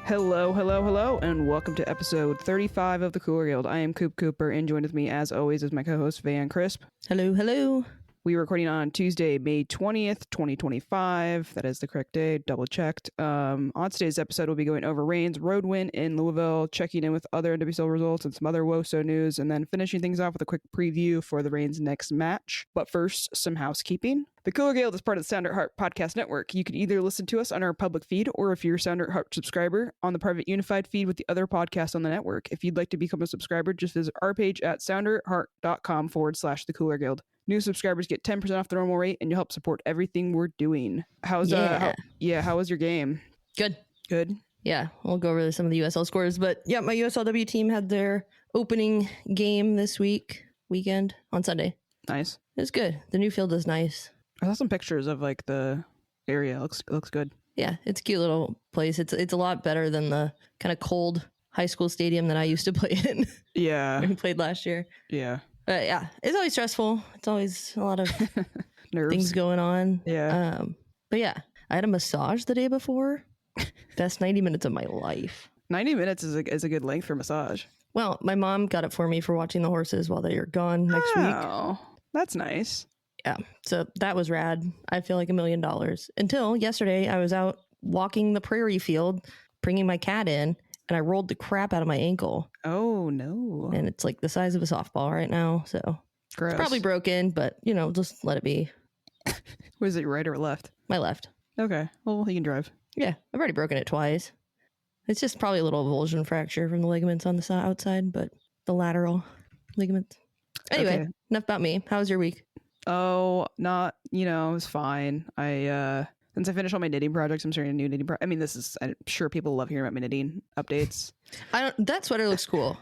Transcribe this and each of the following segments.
Hello, and welcome to episode 35 of the Cooler Guild. I am Coop Cooper, and joined with me, as always, is my co-host, Van Crisp. Hello. We are recording on Tuesday, May 20th, 2025. That is the correct day, double checked. On today's episode, we'll be going over Reign's road win in Louisville, checking in with other NWSL results and some other woso news, and then finishing things off with a quick preview for the Reign's next match. But first, some housekeeping. The Cooler Guild is part of the Sound at Heart podcast network. You can either listen to us on our public feed, or if you're a Sound at Heart subscriber, on the private unified feed with the other podcasts on the network. If you'd like to become a subscriber, just visit our page at soundatheart.com/the Cooler Guild. New subscribers get 10% off the normal rate, and you'll help support everything we're doing. How was your game? Good. Yeah, we'll go over some of the USL scores, but yeah, my USLW team had their opening game this weekend on Sunday. Nice. It was good. The new field is nice. I saw some pictures of like the area. It looks good. Yeah, it's a cute little place. It's a lot better than the kind of cold high school stadium that I used to play in. Yeah. We played last year. Yeah. But yeah, it's always stressful. It's always a lot of Nerves. things going on. Yeah. But yeah, I had a massage the day before. Best 90 minutes of my life. 90 minutes is a good length for massage. Well, my mom got it for me for watching the horses while they are gone next week. Oh, that's nice. Yeah, so that was rad. I feel like $1 million. Until yesterday, I was out walking the prairie field, bringing my cat in, and I rolled the crap out of my ankle. Oh, no. And it's like the size of a softball right now, so Gross. It's probably broken, but, just let it be. Was it your right or left? My left. Okay, well, you can drive. Yeah, I've already broken it twice. It's just probably a little avulsion fracture from the ligaments on the outside, but the lateral ligaments. Anyway, Okay. Enough about me. How was your week? Oh, not, it was fine. Since I finished all my knitting projects, I'm starting a new knitting project. I mean, I'm sure people love hearing about my knitting updates. That sweater looks cool.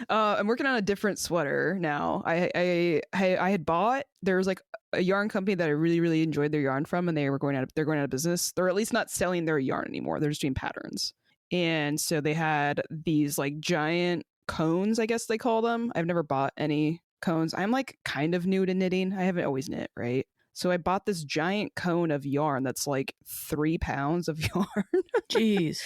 I'm working on a different sweater now. I had bought, there was like a yarn company that I really, really enjoyed their yarn from, and they're going out of business. They're at least not selling their yarn anymore. They're just doing patterns. And so they had these like giant cones, I guess they call them. I've never bought any cones. I'm like kind of new to knitting. I haven't always knit, right? So I bought this giant cone of yarn that's like 3 pounds of yarn. Jeez.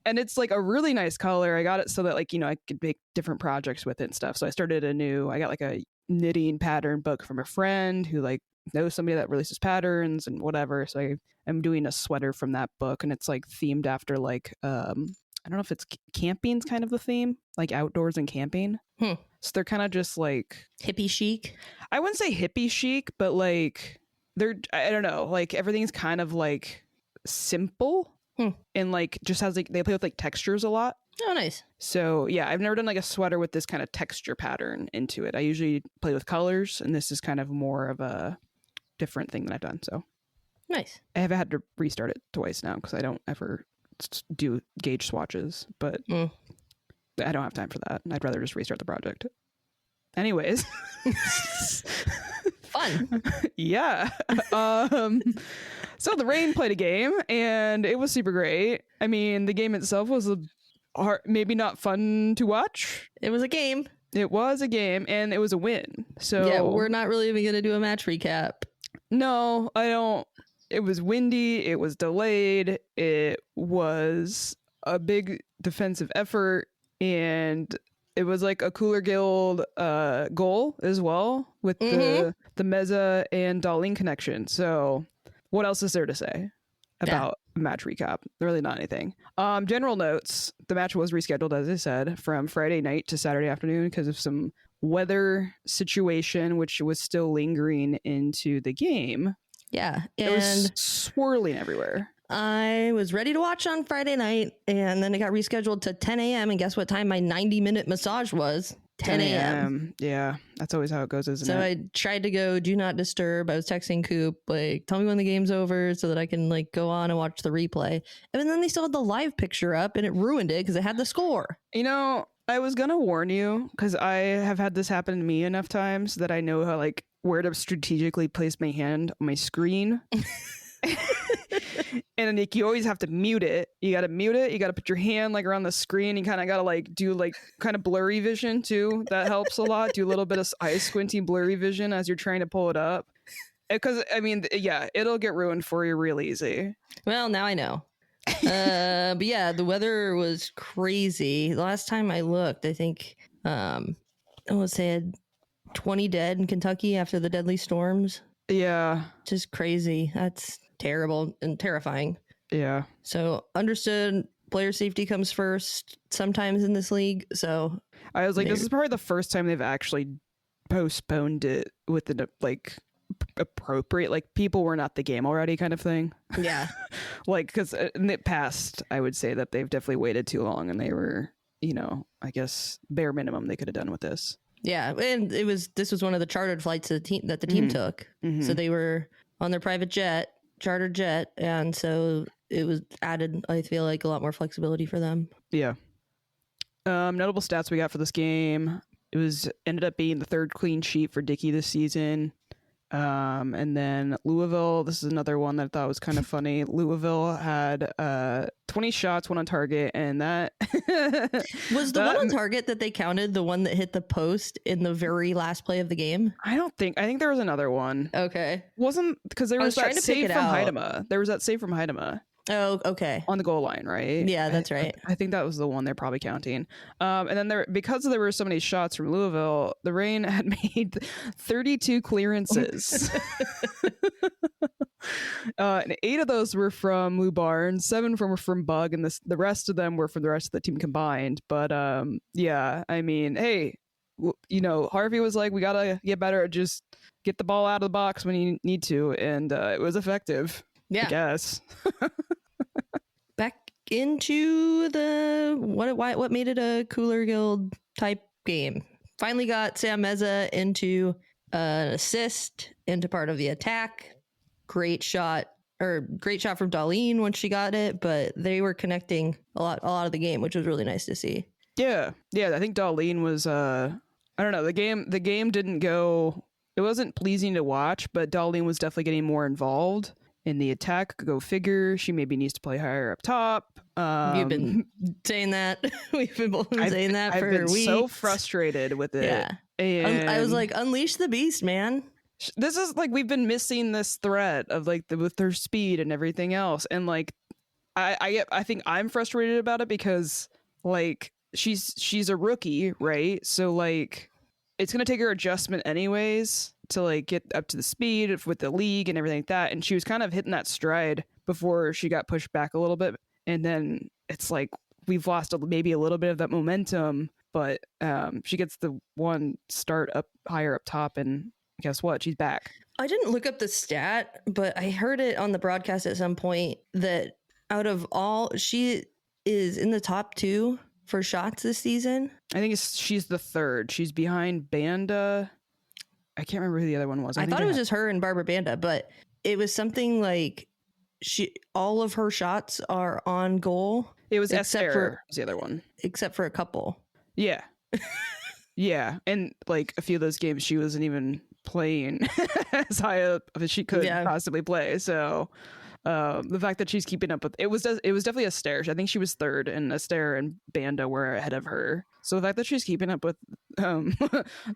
And it's like a really nice color. I got it so that like, I could make different projects with it and stuff. So I started I got like a knitting pattern book from a friend who like knows somebody that releases patterns and whatever. So I'm doing a sweater from that book, and it's like themed after like, I don't know if it's camping's kind of the theme, like outdoors and camping. So they're kind of just like hippie chic. I wouldn't say hippie chic, but like I don't know, like everything's kind of like simple and like just has like, they play with like textures a lot. Oh, nice. So yeah, I've never done like a sweater with this kind of texture pattern into it. I usually play with colors, and this is kind of more of a different thing that I've done. So nice. I have had to restart it twice now because I don't ever do gauge swatches, but I don't have time for that. I'd rather just restart the project. Anyways. Fun. Yeah. So the Reign played a game, and it was super great. I mean, the game itself was maybe not fun to watch. It was a game. It was a game, and it was a win. So yeah, we're not really even going to do a match recap. No, I don't. It was windy. It was delayed. It was a big defensive effort, and it was like a Cooler Guild goal as well with the Meza and Dahlien connection. So what else is there to say about match recap? Really not anything. General notes. The match was rescheduled, as I said, from Friday night to Saturday afternoon because of some weather situation, which was still lingering into the game. Yeah. It was swirling everywhere. I was ready to watch on Friday night, and then it got rescheduled to 10 a.m. And guess what time my 90-minute massage was? 10 a.m. Yeah, that's always how it goes, isn't it? So I tried to go do not disturb. I was texting Coop, like, tell me when the game's over so that I can like go on and watch the replay. And then they still had the live picture up, and it ruined it because it had the score. I was going to warn you because I have had this happen to me enough times that I know how like where to strategically place my hand on my screen. And like you always have to mute it. You got to mute it. You got to put your hand like around the screen. You kind of got to like do like kind of blurry vision too. That helps a lot. Do a little bit of eye squinty blurry vision as you're trying to pull it up. Because I mean, yeah, it'll get ruined for you real easy. Well, now I know. But yeah, the weather was crazy. The last time I looked, I think I would say had 20 dead in Kentucky after the deadly storms. Yeah. Just crazy. That's terrible and terrifying. Yeah. So understood, player safety comes first sometimes in this league. So I was like, this is probably the first time they've actually postponed it with the like appropriate, like people weren't at the game already kind of thing. Yeah. Like, because in the past, I would say that they've definitely waited too long, and they were, you know, I guess bare minimum they could have done with this. Yeah, and this was one of the chartered flights that the team took. Mm-hmm. So they were on their private chartered jet, and so it was added, I feel like, a lot more flexibility for them. Yeah. Notable stats we got for this game. It ended up being the third clean sheet for Dickey this season. And then Louisville, this is another one that I thought was kind of funny. Louisville had 20 shots, one on target, and that was the one on target that they counted, the one that hit the post in the very last play of the game. I think there was another one. Okay, wasn't because there was that save from Heidema. There was that save from Heidema. Oh, okay. On the goal line, right? Yeah, that's right. I think that was the one they're probably counting. And then because there were so many shots from Louisville, the Reign had made 32 clearances. And 8 of those were from Lou Barnes, 7 from Bug, and the rest of them were from the rest of the team combined. But yeah, I mean, hey, you know, Harvey was like, we gotta get better at just get the ball out of the box when you need to, and it was effective. Yeah, I guess. Back into the what made it a Cooler Guild type game. Finally got Sam Meza into an assist, into part of the attack. Great shot from Dahlien once she got it, but they were connecting a lot of the game, which was really nice to see. Yeah. I think Dahlien was I don't know, the game didn't go, it wasn't pleasing to watch, but Dahlien was definitely getting more involved in the attack. Go figure. She maybe needs to play higher up top. You've been saying that. We've been both saying that for weeks. I've been so frustrated with it. Yeah. And I was like, unleash the beast, man. This is like, we've been missing this threat of like with her speed and everything else. And like, I think I'm frustrated about it because like she's a rookie, right? So like, it's going to take her adjustment anyways to like get up to the speed with the league and everything like that. And she was kind of hitting that stride before she got pushed back a little bit. And then it's like, we've lost maybe a little bit of that momentum, but she gets the one start up higher up top, and guess what? She's back. I didn't look up the stat, but I heard it on the broadcast at some point that out of all, she is in the top 2 for shots this season. I think she's the third. She's behind Banda. I can't remember who the other one was. I thought it was just her and Barbara Banda, but it was something like all of her shots are on goal. It was Esther was the other one. Except for a couple. Yeah. Yeah. And like a few of those games she wasn't even playing as high up as she could possibly play. So the fact that she's keeping up with it was definitely Esther. I think she was third, and Esther and Banda were ahead of her. So the fact that she's keeping up with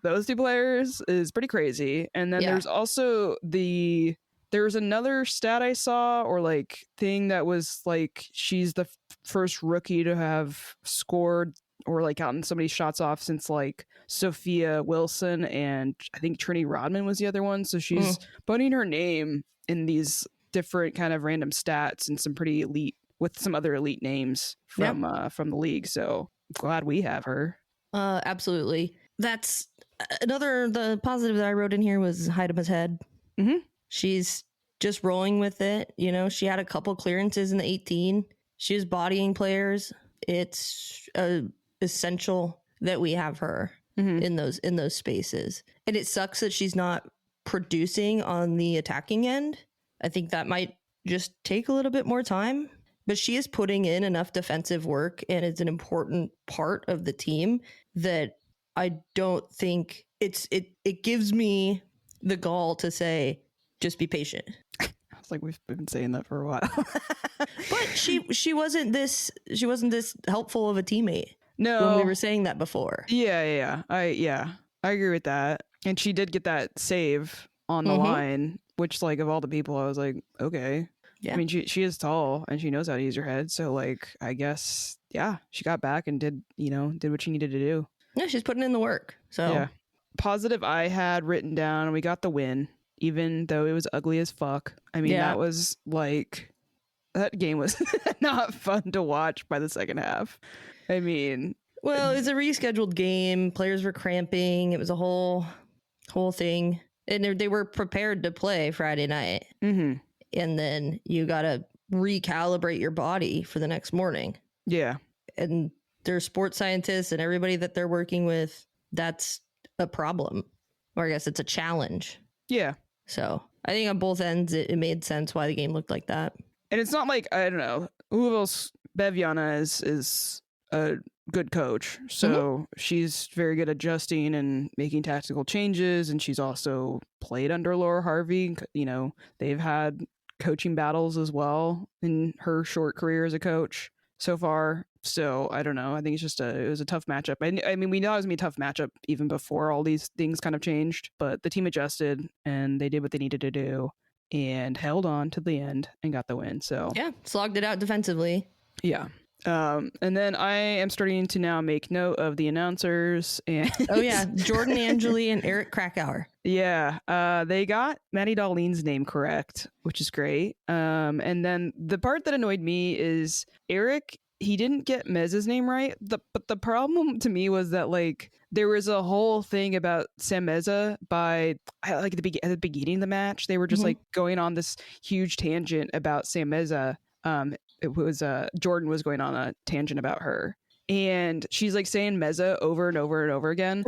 those 2 players is pretty crazy. And then there's also there's another stat I saw, or like thing that was like she's the first rookie to have scored or like gotten so many shots off since like Sophia Wilson, and I think Trini Rodman was the other one. So she's putting her name in these different kind of random stats and some pretty elite, with some other elite names from the league. So glad we have her. Absolutely. That's the positive that I wrote in here was Heidema's head. Mm-hmm. She's just rolling with it. You know, she had a couple clearances in the 18. She was bodying players. It's essential that we have her in those spaces. And it sucks that she's not producing on the attacking end. I think that might just take a little bit more time, but she is putting in enough defensive work and is an important part of the team that I don't think it gives me the gall to say, just be patient. It's like we've been saying that for a while. But she wasn't this helpful of a teammate. No, when we were saying that before. Yeah. I agree with that. And she did get that save on the line, which like of all the people, I was like, okay. I mean, she is tall and she knows how to use her head. So like, I guess, yeah, she got back and did what she needed to do. Yeah, she's putting in the work. So yeah. Positive I had written down, we got the win, even though it was ugly as fuck. I mean, that was like, that game was not fun to watch by the second half. I mean, well, it was a rescheduled game. Players were cramping. It was a whole thing. And they were prepared to play Friday night. Mm-hmm. And then you got to recalibrate your body for the next morning. Yeah. And there's sports scientists and everybody that they're working with. That's a problem. Or I guess it's a challenge. Yeah. So I think on both ends, it made sense why the game looked like that. And it's not like, I don't know, Louisville's Beviana is a good coach. So she's very good at adjusting and making tactical changes. And she's also played under Laura Harvey. You know, they've had coaching battles as well in her short career as a coach so far. So I don't know. I think it's just it was a tough matchup. I mean, we know it was going to be a tough matchup even before all these things kind of changed, but the team adjusted and they did what they needed to do and held on to the end and got the win. So yeah, slogged it out defensively. Yeah. And then I am starting to now make note of the announcers. And oh yeah, Jordan Angeli and Eric Krakauer. Yeah, they got Maddie Dahlien's name correct, which is great. And then the part that annoyed me is Eric. He didn't get Meza's name right. But the problem to me was that like there was a whole thing about Sam Meza by like at the beginning of the match. They were just like going on this huge tangent about Sam Meza. It was Jordan was going on a tangent about her, and she's like saying Meza over and over and over again.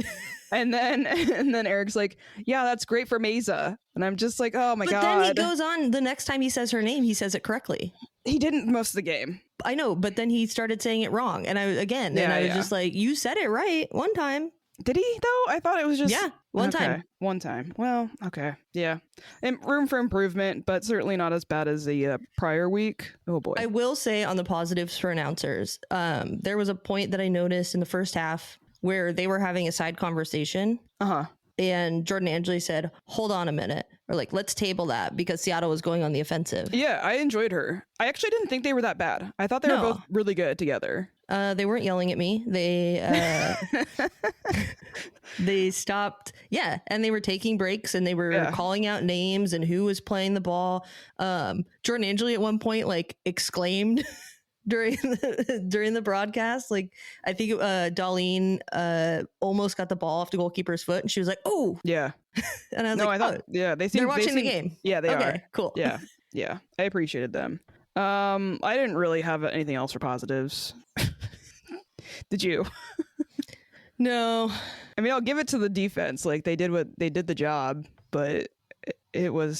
and then Eric's like, yeah, that's great for Meza. And I'm just like, oh my God. But then he goes on the next time he says her name, he says it correctly. He didn't most of the game. I know, but then he started saying it wrong. And I was just like, you said it right one time. Did he though? I thought it was just one time. One time. Well, okay, yeah, and room for improvement, but certainly not as bad as the prior week. Oh boy. I will say on the positives for announcers, there was a point that I noticed in the first half where they were having a side conversation. And Jordan Angeli said, "Hold on a minute," or like, "Let's table that," because Seattle was going on the offensive. Yeah, I enjoyed her. I actually didn't think they were that bad. I thought they were both really good together. They weren't yelling at me. They they stopped. Yeah, and they were taking breaks and they were calling out names and who was playing the ball. Jordan Angeli at one point like exclaimed during the broadcast, like I think Dahlien almost got the ball off the goalkeeper's foot, and she was like, "Oh, yeah." And I was like, "Oh, yeah, they're watching the game." Yeah, they are. Cool. Yeah, I appreciated them. I didn't really have anything else for positives. Did you? No. I mean, I'll give it to the defense. Like they did the job, but it was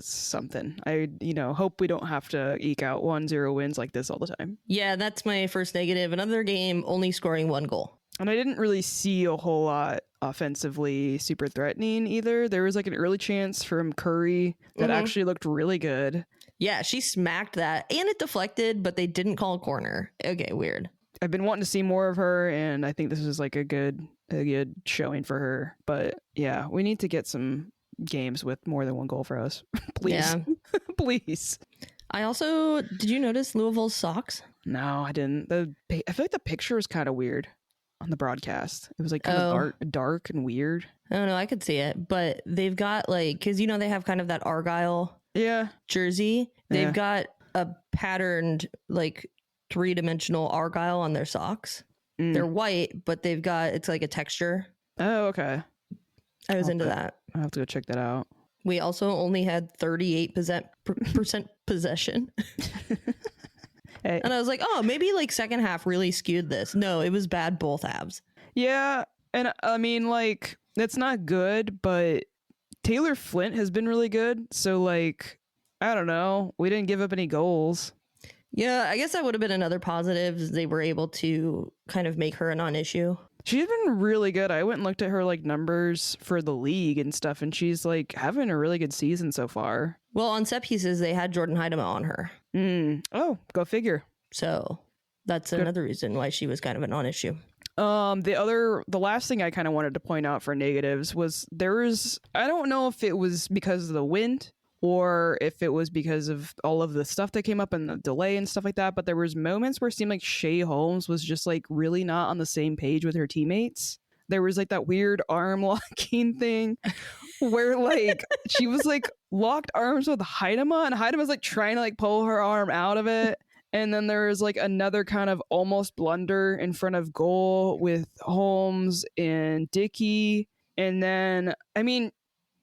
something. I hope we don't have to eke out 1-0 wins like this all the time. Yeah, that's my first negative. Another game only scoring 1 goal. And I didn't really see a whole lot offensively super threatening either. There was like an early chance from Curry that actually looked really good. Yeah, she smacked that and it deflected, but they didn't call a corner. Okay, weird. I've been wanting to see more of her, and I think this is like a good showing for her. But yeah, we need to get some games with more than 1 goal for us. Please. Yeah. Please. Did you notice Louisville's socks? No, I didn't. I feel like the picture was kind of weird on the broadcast. It was like kind of dark and weird. I don't know. I could see it, but they've got like, cause they have kind of that Argyle jersey. They've got a patterned like 3-dimensional Argyle on their socks. They're white, but it's like a texture. Oh, okay. I was into that. I'll have to go check that out. We also only had 38% possession. Hey. And I was like, oh, maybe like second half really skewed this. No, it was bad both halves. Yeah. And I mean, like, that's not good, but Taylor Flint has been really good. So, like, I don't know. We didn't give up any goals. Yeah, I guess that would have been another positive. They were able to kind of make her a non-issue. She's been really good. I went and looked at her like numbers for the league and stuff, and she's like having a really good season so far. Well, on set pieces, they had Jordan Heidema on her. Oh, go figure. So that's another reason why she was kind of a non-issue. The last thing I kind of wanted to point out for negatives was I don't know if it was because of the wind or if it was because of all of the stuff that came up and the delay and stuff like that. But there was moments where it seemed like Shea Holmes was just like really not on the same page with her teammates. There was like that weird arm locking thing where like she was like locked arms with Heidema, and Heidema's like trying to like pull her arm out of it. And then there was like another kind of almost blunder in front of goal with Holmes and Dickey. And then, I mean,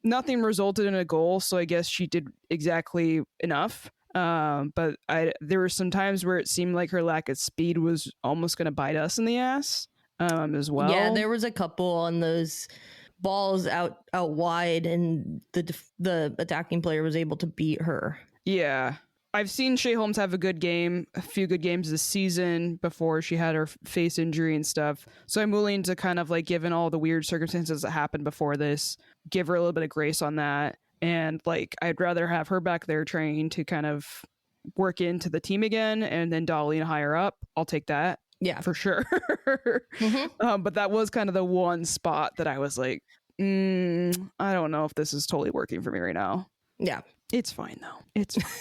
nothing resulted in a goal, so I guess she did exactly enough. But there were some times where it seemed like her lack of speed was almost going to bite us in the ass as well. Yeah, there was a couple on those balls out wide, and the attacking player was able to beat her. Yeah. I've seen Shea Holmes have a few good games this season before she had her face injury and stuff. So I'm willing to kind of like, given all the weird circumstances that happened before this, give her a little bit of grace on that. And like, I'd rather have her back there trying to kind of work into the team again, and then Dahlien higher up. I'll take that. Yeah, for sure. But that was kind of the one spot that I was like, I don't know if this is totally working for me right now. Yeah. It's fine though. It's fine.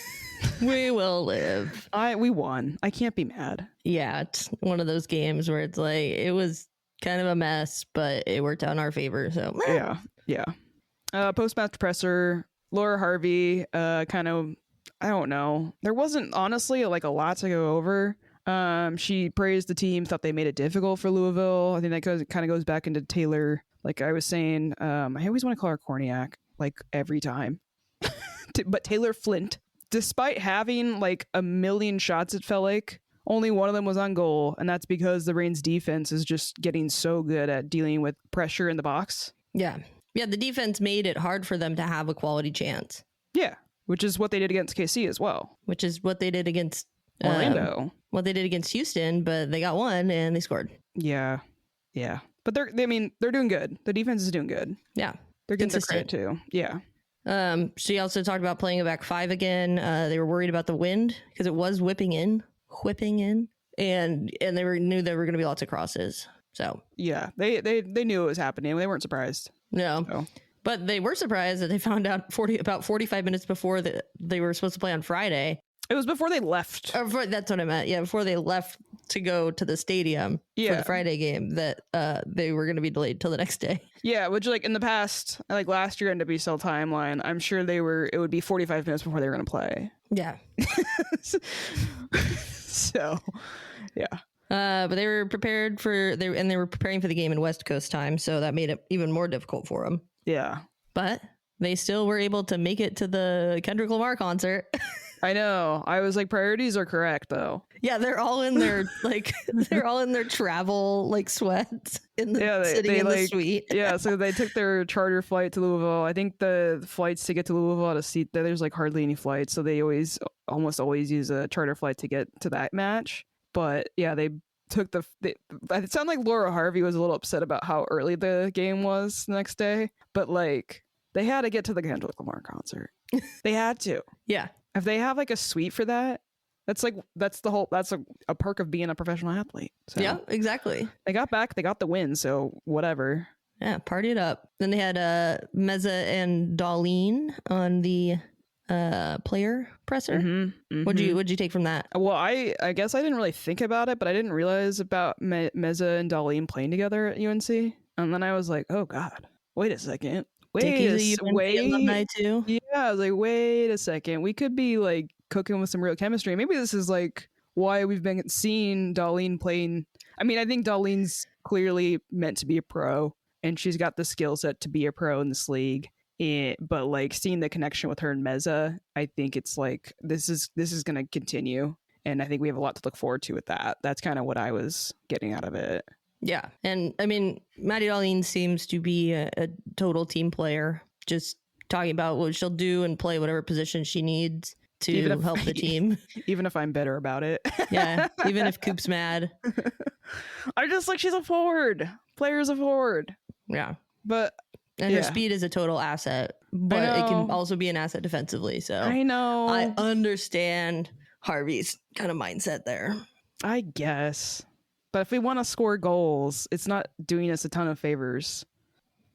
We will live. We won. I can't be mad. Yeah, it's one of those games where it's like, it was kind of a mess, but it worked out in our favor. So yeah. Post-match presser, Laura Harvey, kind of, I don't know. There wasn't honestly like a lot to go over. She praised the team, thought they made it difficult for Louisville. I think that kind of goes back into Taylor. Like I was saying, I always want to call her Korniak, like every time. But Taylor Flint, despite having like a million shots, it felt like only one of them was on goal. And that's because the Reigns defense is just getting so good at dealing with pressure in the box. Yeah. Yeah, the defense made it hard for them to have a quality chance. Yeah, which is what they did against KC as well. Which is what they did against Orlando. What they did against Houston, but they got one and they scored. Yeah. But they're doing good. The defense is doing good. Yeah. They're getting their credit too. Yeah. She also talked about playing a back five again. They were worried about the wind because it was whipping in, and they knew there were going to be lots of crosses. So yeah, they knew it was happening. They weren't surprised. No, so. But they were surprised that they found out about 45 minutes before that they were supposed to play on Friday. It was before they left. That's what I meant. Yeah, before they left to go to the stadium for the Friday game, that they were going to be delayed till the next day. Yeah, which like in the past, like last year NWSL timeline, I'm sure it would be 45 minutes before they were going to play. Yeah. So, yeah. But they were prepared they were preparing for the game in West Coast time, so that made it even more difficult for them. Yeah. But they still were able to make it to the Kendrick Lamar concert. I know. I was like, priorities are correct though. Yeah, they're all in their travel like sweats sitting in the suite. Yeah, so they took their charter flight to Louisville. I think the flights to get to Louisville at a seat there's like hardly any flights, so they almost always use a charter flight to get to that match. But yeah, they took it sounded like Laura Harvey was a little upset about how early the game was the next day, but like they had to get to the Kendrick Lamar concert. They had to. Yeah. If they have like a suite for that, that's a perk of being a professional athlete. So yeah, exactly. They got back, they got the win, so whatever. Yeah, party it up. Then they had Meza and Dahlien on the player presser. Mm-hmm, mm-hmm. What'd you take from that? Well, I guess I didn't really think about it, but I didn't realize about Meza and Dahlien playing together at UNC. And then I was like, oh God, wait a second. Wait, alumni too? Yeah, I was like, wait a second. We could be like cooking with some real chemistry. Maybe this is like why we've been seeing Dahlien playing. I mean, I think Dahlien's clearly meant to be a pro, and she's got the skill set to be a pro in this league. But like seeing the connection with her and Meza, I think it's like this is going to continue, and I think we have a lot to look forward to with that. That's kind of what I was getting out of it. Yeah, and I mean, Maddie Dahlien seems to be a total team player, just talking about what she'll do and play whatever position she needs to help the team. Even if I'm bitter about it. Yeah, even if Coop's mad. I just like she's a forward. Player's a forward. Yeah. And her speed is a total asset, but it can also be an asset defensively. So I know. I understand Harvey's kind of mindset there. I guess. But if we want to score goals, it's not doing us a ton of favors.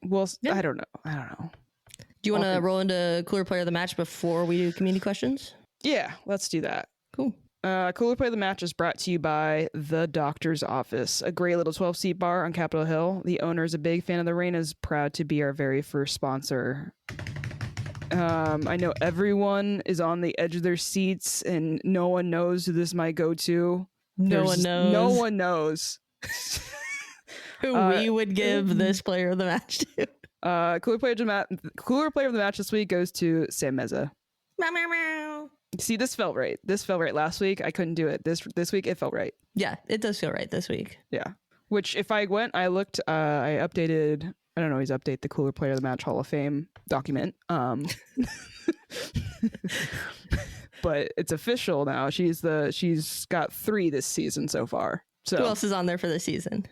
Well, yeah. I don't know. Do you want to roll into Cooler Player of the Match before we do community questions? Yeah, let's do that. Cool. Cooler Player of the Match is brought to you by The Doctor's Office, a great little 12-seat bar on Capitol Hill. The owner is a big fan of the rain, is proud to be our very first sponsor. I know everyone is on the edge of their seats, and no one knows who this might go to. No one knows who we would give this player of the match to. Cooler Player of the Match this week goes to Sam Meza. Meow, meow, meow. See, this felt right. This felt right last week. I couldn't do it. This week, it felt right. Yeah, it does feel right this week. Yeah. Which, if I went, I looked, I updated, I don't always update the Cooler Player of the Match Hall of Fame document. But it's official now. She's got 3 this season so far. So who else is on there for this season?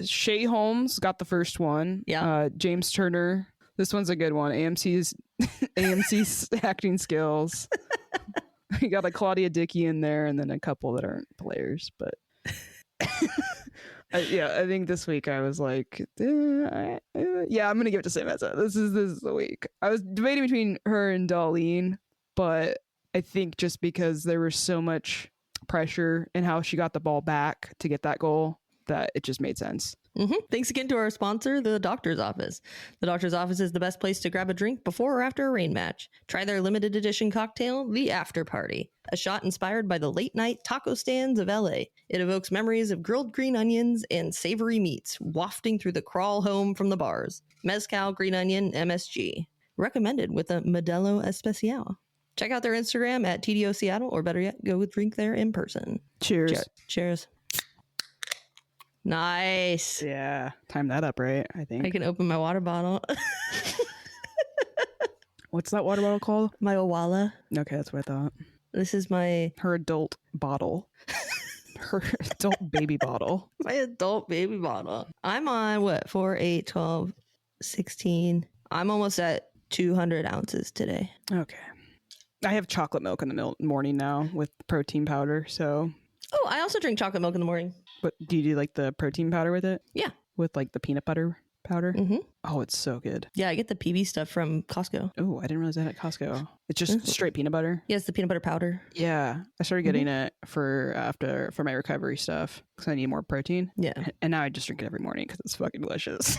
Shea Holmes got the first one. Yeah. James Turner. This one's a good one. AMC's acting skills. We got a Claudia Dickey in there, and then a couple that aren't players. But I think this week I was like, I'm gonna give it to Sam Meza. This is the week. I was debating between her and Dahlien, but I think just because there was so much pressure in how she got the ball back to get that goal, that it just made sense. Mm-hmm. Thanks again to our sponsor, the Doctor's Office. The Doctor's Office is the best place to grab a drink before or after a rain match. Try their limited edition cocktail, The After Party, a shot inspired by the late night taco stands of LA. It evokes memories of grilled green onions and savory meats wafting through the crawl home from the bars. Mezcal, green onion, MSG. Recommended with a Modelo Especial. Check out their Instagram at TDO Seattle, or better yet, go drink there in person. Cheers. Cheers. Nice. Yeah, time that up, right? I think I can open my water bottle. What's that water bottle called? My Owala. Okay, that's what I thought. This is her adult bottle. Her adult baby bottle. My adult baby bottle. I'm on what? 4, 8, 12, 16. I'm almost at 200 ounces today. Okay. I have chocolate milk in the morning now with protein powder, so. Oh, I also drink chocolate milk in the morning. But do you do like the protein powder with it? Yeah. With like the peanut butter powder? Mm-hmm. Oh, it's so good. Yeah, I get the PB stuff from Costco. Oh, I didn't realize that at Costco. It's just straight peanut butter. Yeah, it's the peanut butter powder. Yeah, I started getting it for my recovery stuff because I need more protein. Yeah, and now I just drink it every morning because it's fucking delicious.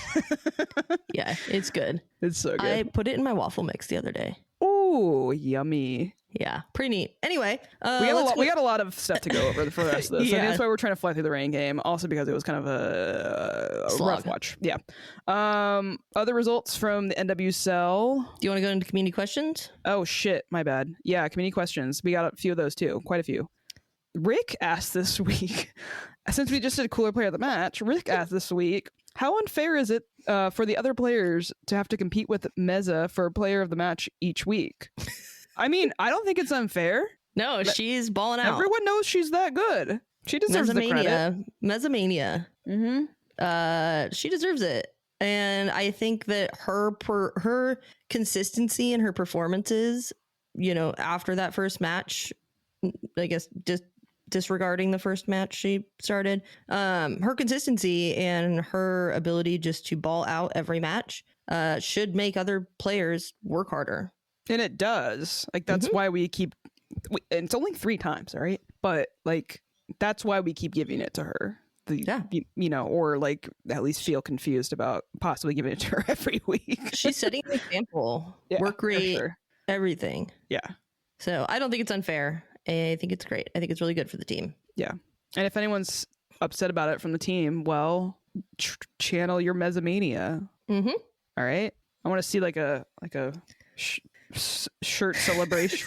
Yeah, it's good. It's so good. I put it in my waffle mix the other day. Oh, yummy. Yeah, pretty neat. Anyway, we got a lot of stuff to go over for the rest of this. Yeah. I think that's why we're trying to fly through the rain game. Also because it was kind of a rough watch. Yeah. Other results from the NWSL. Do you want to go into community questions? Oh shit, my bad. Yeah, community questions. We got a few of those too. Quite a few. Rick asked this week, since we just did Cooler Player of the Match, Rick asked this week, how unfair is it for the other players to have to compete with Meza for Player of the Match each week? I mean, I don't think it's unfair. No, she's balling out. Everyone knows she's that good. She deserves the credit. Mezamania. Mm-hmm. She deserves it. And I think that her consistency and her performances, after that first match, I guess just disregarding the first match she started, her consistency and her ability just to ball out every match should make other players work harder. And it does. Like, that's why we keep... it's only 3 times, all right? But, like, that's why we keep giving it to her. Or, like, at least feel confused about possibly giving it to her every week. She's setting an example. Work rate, everything. Yeah. So, I don't think it's unfair. I think it's great. I think it's really good for the team. Yeah. And if anyone's upset about it from the team, well, channel your Mezamania. Mm-hmm. All right? I want to see, like a... shirt celebration,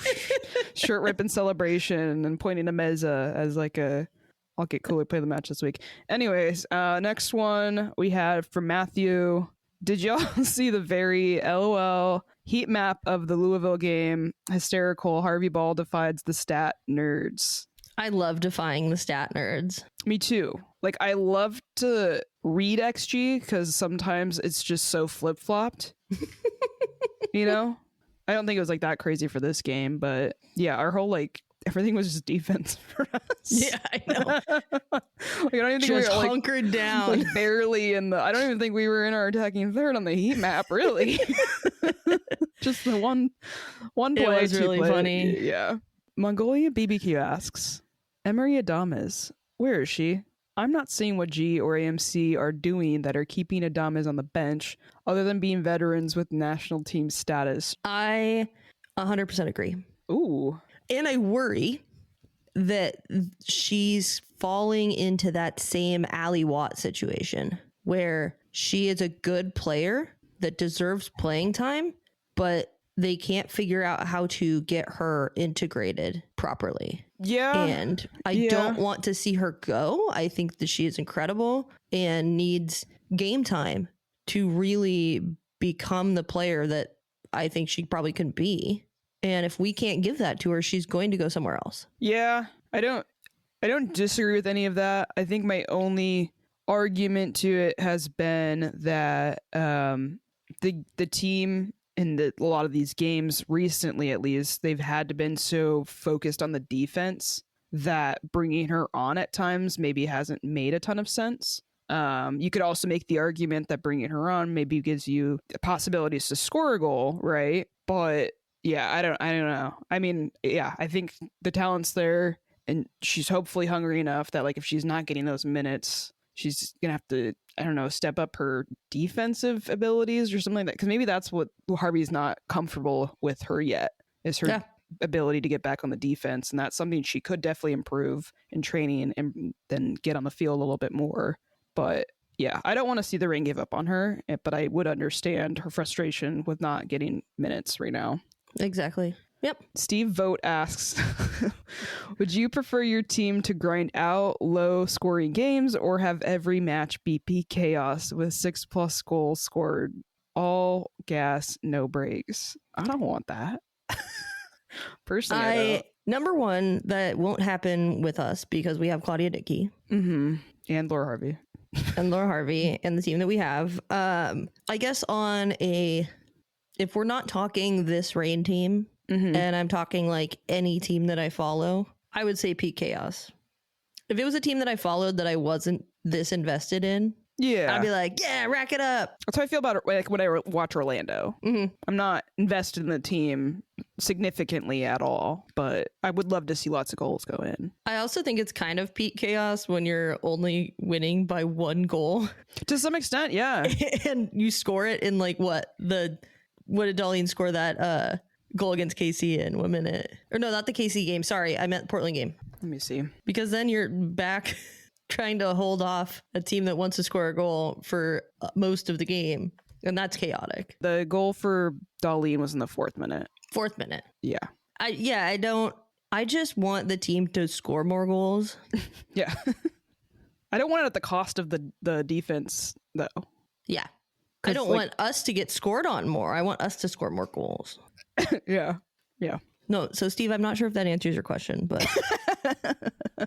shirt ripping celebration, and pointing to Meza as like I'll get Cooler Play the Match this week. Anyways, next one we had from Matthew. Did y'all see the very LOL heat map of the Louisville game? Hysterical. Harvey Ball defies the stat nerds. I love defying the stat nerds. Me too. Like, I love to read XG because sometimes it's just so flip-flopped. I don't think it was like that crazy for this game, but yeah, our whole everything was just defense for us. Yeah, I know. I don't even think we were hunkered down, barely in the. I don't even think we were in our attacking third on the heat map, really. Just the one It play. was really funny. Yeah. Mongolia BBQ asks, Emery Adames, where is she? I'm not seeing what G or AMC are doing that are keeping Adames on the bench other than being veterans with national team status. I 100% agree. Ooh. And I worry that she's falling into that same Ali Watt situation where she is a good player that deserves playing time, but they can't figure out how to get her integrated properly. Yeah. And I don't want to see her go. I think that she is incredible and needs game time to really become the player that I think she probably can be. And if we can't give that to her, she's going to go somewhere else. Yeah. I don't disagree with any of that. I think my only argument to it has been that the team in a lot of these games recently, at least, they've had to been so focused on the defense that bringing her on at times maybe hasn't made a ton of sense. You could also make the argument that bringing her on maybe gives you possibilities to score a goal, right? But yeah, I don't know. I mean, yeah, I think the talent's there, and she's hopefully hungry enough that, like, if she's not getting those minutes, she's gonna have to, I don't know, step up her defensive abilities or something like that. Because maybe that's what Harvey's not comfortable with her yet, is her ability to get back on the defense. And that's something she could definitely improve in training and then get on the field a little bit more. But yeah, I don't want to see the Reign give up on her, but I would understand her frustration with not getting minutes right now. Exactly. Yep. Steve Vogt asks, would you prefer your team to grind out low scoring games or have every match be peak chaos with 6+ goals scored? All gas, no breaks. I don't want that. Personally, I don't. Number one, that won't happen with us because we have Claudia Dickey. Mm-hmm. And Laura Harvey. And Laura Harvey and the team that we have. I guess if we're not talking this Reign team, and I'm talking like any team that I follow, I would say peak chaos. If it was a team that I followed that I wasn't this invested in, I'd be like, yeah, rack it up. That's how I feel about it, like when I watch Orlando. I'm not invested in the team significantly at all, but I would love to see lots of goals go in. I also think it's kind of peak chaos when you're only winning by one goal. To some extent, yeah. And you score it in like what did Dahlien score that goal against KC in 1 minute? Or no, not the KC game. Sorry, I meant Portland game. Let me see. Because then you're back trying to hold off a team that wants to score a goal for most of the game. And that's chaotic. The goal for Dahlien was in the 4th minute. 4th minute. Yeah. I just want the team to score more goals. Yeah. I don't want it at the cost of the defense, though. Yeah. I don't want us to get scored on more. I want us to score more goals. Yeah. Yeah. No, so Steve, I'm not sure if that answers your question, but I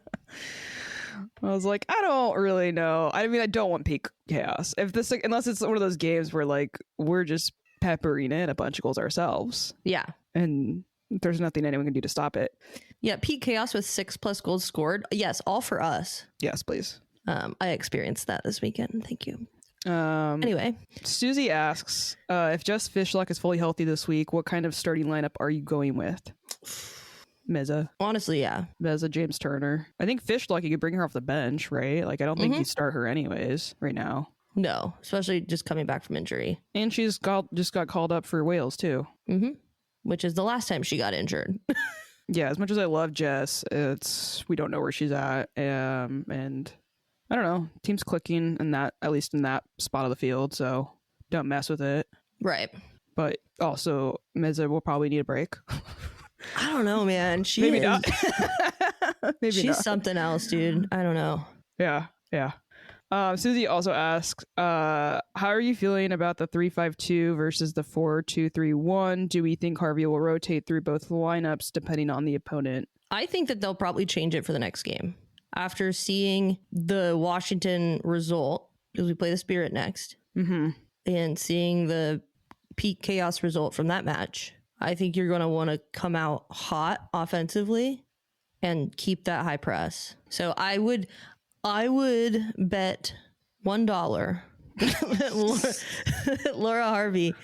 was like, I don't really know. I mean, I don't want peak chaos. Unless it's one of those games where like we're just peppering in a bunch of goals ourselves. Yeah. And there's nothing anyone can do to stop it. Yeah, peak chaos with 6+ goals scored. Yes, all for us. Yes, please. I experienced that this weekend. Thank you. Anyway, Susie asks, if Jess Fishlock is fully healthy this week, what kind of starting lineup are you going with? Meza. Honestly, yeah. Meza, James Turner. I think Fishlock, you could bring her off the bench, right? Like, I don't think you'd start her anyways right now. No, especially just coming back from injury. And just got called up for Wales, too. Mm-hmm. Which is the last time she got injured. Yeah, as much as I love Jess, we don't know where she's at. And I don't know. Team's clicking in that, at least in that spot of the field, so don't mess with it. Right. But also, Meza will probably need a break. I don't know, man. Maybe not. Maybe she's not. something else, dude. I don't know. Yeah. Susie also asks, how are you feeling about the 3-5-2 versus the 4-2-3-1? Do we think Harvey will rotate through both lineups depending on the opponent? I think that they'll probably change it for the next game. After seeing the Washington result, because we play the Spirit next, and seeing the peak chaos result from that match, I think you're going to want to come out hot offensively and keep that high press. So I would bet $1 that Laura Harvey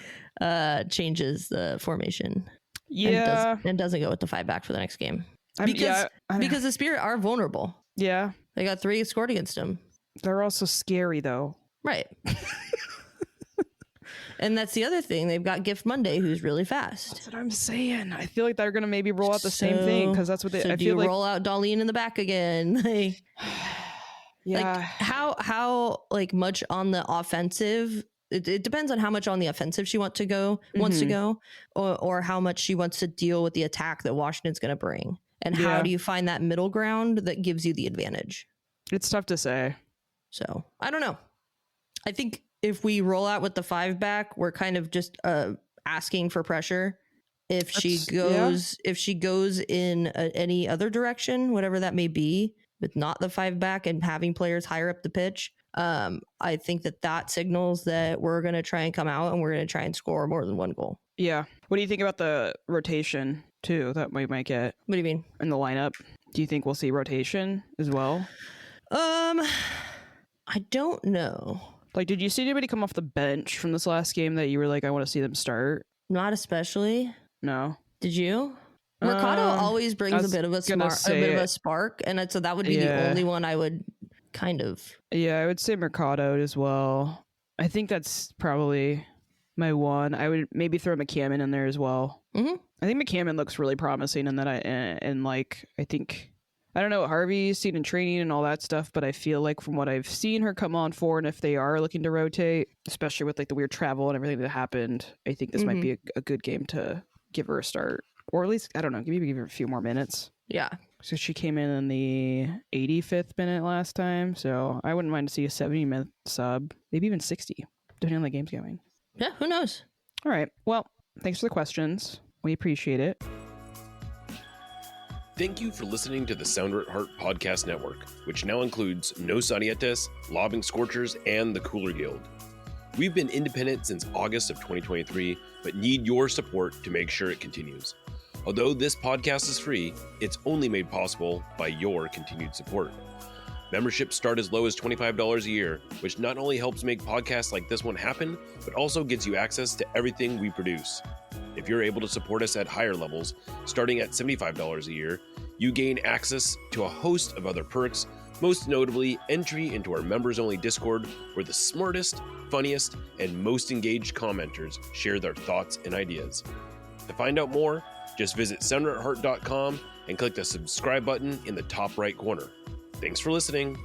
changes the formation. Yeah. And doesn't go with the 5 back for the next game. Because the Spirit are vulnerable. Yeah. They got 3 scored against them. They're also scary, though. Right. And that's the other thing. They've got Gift Monday, who's really fast. That's what I'm saying. I feel like they're going to maybe roll out the same thing because that's what they... I feel like roll out Dahlien in the back again? Yeah. Like how like much on the offensive... It depends on how much on the offensive she wants to go, or how much she wants to deal with the attack that Washington's going to bring. And how do you find that middle ground that gives you the advantage? It's tough to say. So I don't know. I think if we roll out with the 5 back, we're kind of just asking for pressure. If she goes in any other direction, whatever that may be, with not the 5 back and having players higher up the pitch, I think that signals that we're going to try and come out and we're going to try and score more than 1 goal. Yeah. What do you think about the rotation too that we might get? What do you mean? In the lineup? Do you think we'll see rotation as well? I don't know. Like, did you see anybody come off the bench from this last game that you were like, I want to see them start? Not especially. No. Did you? Mercado always brings a bit of a spark, and so that would be the only one I would kind of. Yeah, I would say Mercado as well. I think that's probably my one. I would maybe throw McCammon in there as well. Mm-hmm. I think McCammon looks really promising, and that I think. I don't know what Harvey's seen in training and all that stuff, but I feel like from what I've seen her come on for, and if they are looking to rotate, especially with like the weird travel and everything that happened, I think this might be a good game to give her a start. Or at least, I don't know, maybe give her a few more minutes. Yeah. So she came in the 85th minute last time, so I wouldn't mind to see a 70-minute sub, maybe even 60, depending on the game's going. Yeah, who knows? All right. Well, thanks for the questions. We appreciate it. Thank you for listening to the Sounder at Heart Podcast Network, which now includes No Sarietes, Lobbing Scorchers, and the Cooler Guild. We've been independent since August of 2023, but need your support to make sure it continues. Although this podcast is free, it's only made possible by your continued support. Memberships start as low as $25 a year, which not only helps make podcasts like this one happen, but also gets you access to everything we produce. If you're able to support us at higher levels, starting at $75 a year, you gain access to a host of other perks, most notably entry into our members-only Discord, where the smartest, funniest, and most engaged commenters share their thoughts and ideas. To find out more, just visit sounderatheart.com and click the subscribe button in the top right corner. Thanks for listening.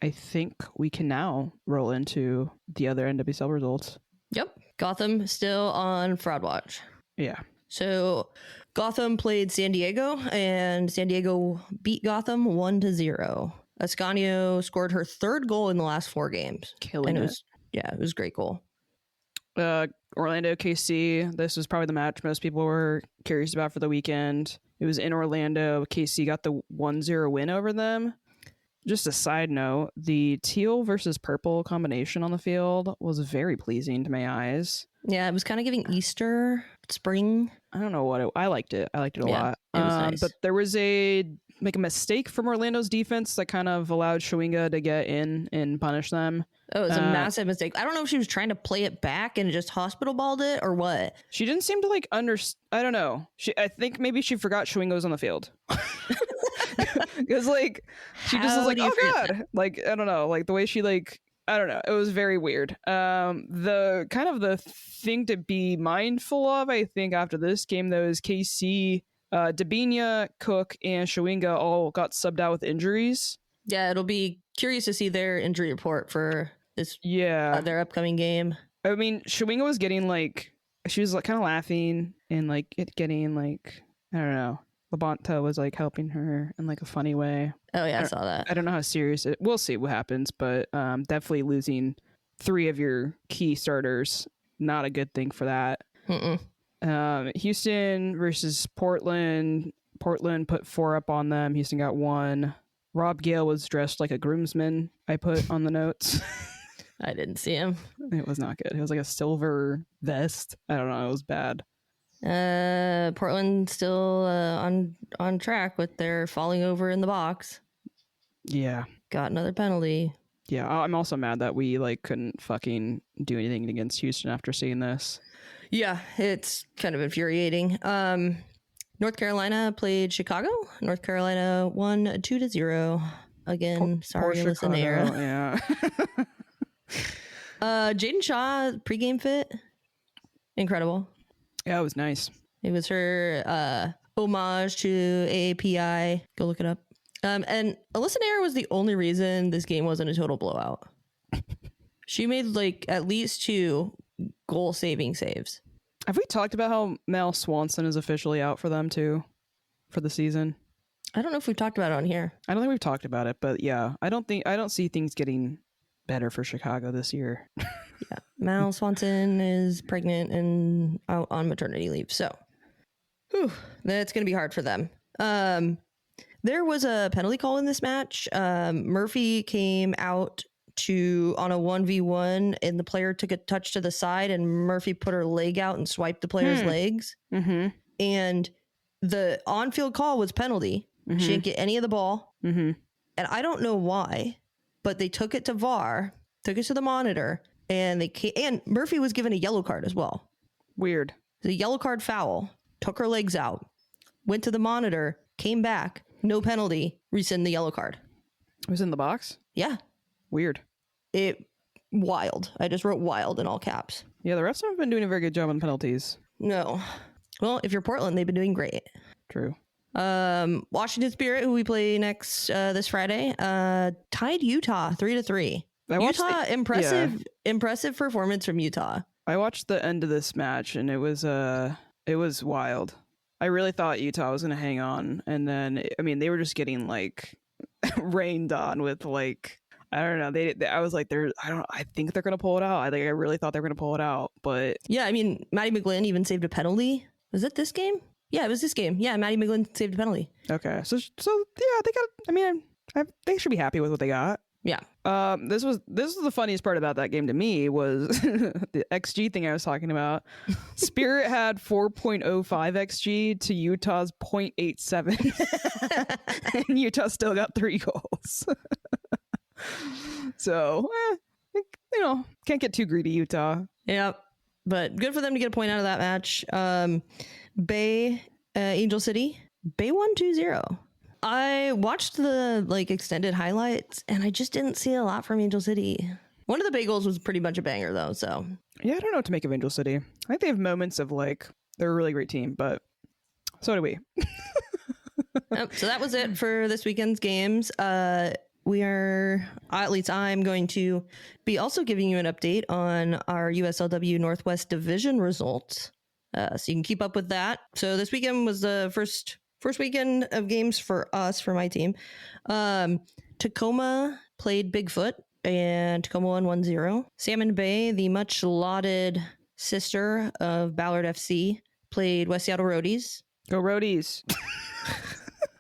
I think we can now roll into the other NWSL results. Yep. Gotham still on fraud watch. Yeah. So Gotham played San Diego, and San Diego beat Gotham 1-0. Ascanio scored her 3rd goal in the last 4 games. Killing it. It was a great goal. Orlando KC. This was probably the match most people were curious about for the weekend. It was in Orlando. KC got the 1-0 win over them. Just a side note, the teal versus purple combination on the field was very pleasing to my eyes. Yeah, it was kind of giving Easter, spring. I don't know what I liked it. I liked it a lot. It was nice. But there was a mistake from Orlando's defense that kind of allowed Schwinga to get in and punish them. Oh, it was a massive mistake. I don't know if she was trying to play it back and just hospital balled it or what. She didn't seem to I don't know. I think maybe she forgot Schwinga was on the field. Because she just was like, oh god, I don't know, the way she I don't know, it was very weird. The kind of the thing to be mindful of, I think, after this game though, is KC, Dabinia, Cook, and Schwinga all got subbed out with injuries. Yeah, it'll be curious to see their injury report for this. Yeah, their upcoming game. I mean, Schwinga was getting she was kind of laughing and getting I don't know. Labonta was helping her in a funny way. Oh yeah, I saw that. I don't know how serious it. We'll see what happens, but definitely losing 3 of your key starters, not a good thing for that. Houston versus Portland. Portland put 4 up on them. Houston got 1. Rob Gale was dressed like a groomsman. I put on the notes. I didn't see him. It was not good. It was a silver vest. I don't know. It was bad. Portland still on track with their falling over in the box. Yeah. Got another penalty. Yeah, I'm also mad that we couldn't fucking do anything against Houston after seeing this. Yeah, it's kind of infuriating. North Carolina played Chicago. North Carolina won 2-0. Again, sorry, Alyssa Nair. Yeah. Jaden Shaw pregame fit, incredible. Yeah, it was nice. It was her homage to AAPI. Go look it up. And Alyssa Nair was the only reason this game wasn't a total blowout. She made at least 2 goal-saving saves. Have we talked about how Mel Swanson is officially out for them too, for the season? I don't know if we've talked about it on here. I don't think we've talked about it, but yeah, I don't see things getting better for Chicago this year. Yeah, Mal Swanson is pregnant and out on maternity leave, so that's going to be hard for them. There was a penalty call in this match. Murphy came out on a 1v1, and the player took a touch to the side, and Murphy put her leg out and swiped the player's legs. Mm-hmm. And the on-field call was penalty. Mm-hmm. She didn't get any of the ball. Mm-hmm. And I don't know why, but they took it to VAR, took it to the monitor, and and Murphy was given a yellow card as well. Weird. The yellow card foul, took her legs out, went to the monitor, came back, no penalty, rescind the yellow card. It was in the box? Yeah. Weird. Wild. I just wrote wild in all caps. Yeah, the refs haven't been doing a very good job on penalties. No. Well, if you're Portland, they've been doing great. True. Washington Spirit, who we play next this Friday, tied Utah 3-3. Utah, impressive performance from Utah. I watched the end of this match, and it was wild. I really thought Utah was going to hang on, and then they were just getting rained on with I don't know. I was like, I think they're going to pull it out. I really thought they were going to pull it out, but yeah, Maddie McGlynn even saved a penalty. Was it this game? Yeah, it was this game. Yeah, Maddie McGlynn saved a penalty. Okay, so yeah, they should be happy with what they got. Yeah. This was the funniest part about that game to me was the XG thing I was talking about. Spirit had 4.05 XG to Utah's 0.87, and Utah still got 3 goals. So, can't get too greedy, Utah. Yep. But good for them to get a point out of that match. Bay, Angel City, Bay won 2-0. I watched the extended highlights, and I just didn't see a lot from Angel City. One of the Bay goals was pretty much a banger, though. So yeah, I don't know what to make of Angel City. I think they have moments of they're a really great team, but so do we. So that was it for this weekend's games. At least I'm going to be also giving you an update on our USLW Northwest Division results, so you can keep up with that. So this weekend was the first weekend of games for my team. Tacoma played Bigfoot, and Tacoma won 1-0. Salmon Bay, the much lauded sister of Ballard FC, played West Seattle Roadies. Go Roadies.